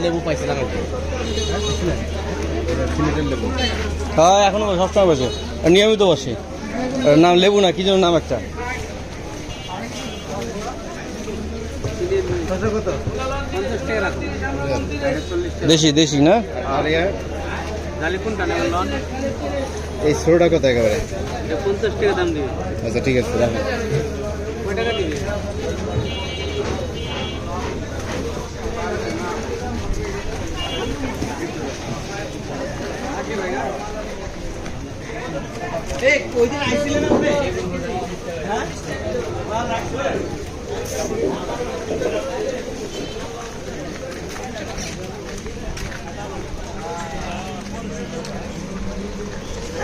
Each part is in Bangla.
লেবু পাইছে না হ্যাঁ এখনো সবসময় বসে নিয়মিত বসে। নাম লেবু না কি যেন নাম একটা। দেশি দেশি না এই ছোটটা কত একেবারে? 50 টাকা দাম দিবে। আচ্ছা ঠিক আছে রাখেন। কয় টাকা দিবে? ওই দিন আইছিলেন আপনি? হ্যাঁ রাখছিলেন?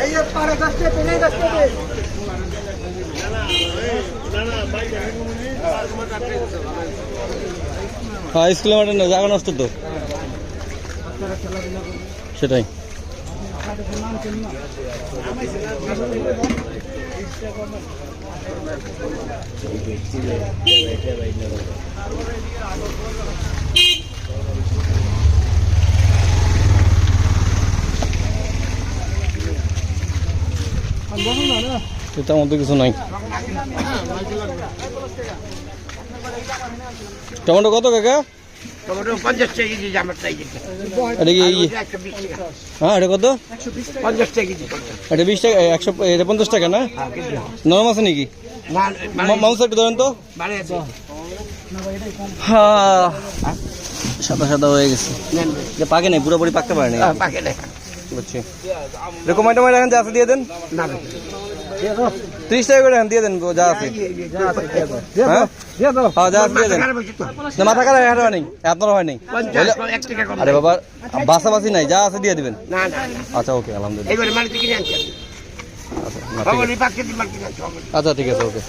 এই যে পারে গাছতে পেলে গাছতে দে হ্যাঁ স্কুলে মাঠে না জায়গা নষ্ট তো সেটাই। এটার মধ্যে কিছু নাই। টমেটো কত কাকা? টমেটো 50 টাকা কেজি জামার চাই। এটা কি হ্যাঁ এটা কত? 50 টাকা কেজি। এটা 20 টাকা 100 এটা 50 টাকা না? নরম আছে নাকি? মাংস একটু ধরেন তো। হ্যাঁ সাদা সাদা হয়ে গেছে। পাকে নাই পুরোপুরি পাকতে পারে না। পাকে নাই বুঝছি। টমেটো টমেটো এখন যা আছে দিয়ে দেন। 30 টাকা করে এখন দিয়ে দেন যা আছে। হ্যাঁ যা আছে দিয়ে দেন। না মাথা কাটা হাট হয় নাই আপনার হয় নাই। আরে বাবা বাসাবাসি নাই যা আছে দিয়ে দিবেন। আচ্ছা ওকে আলহামদুলিল্লাহ। আচ্ছা ঠিক আছে ওকে।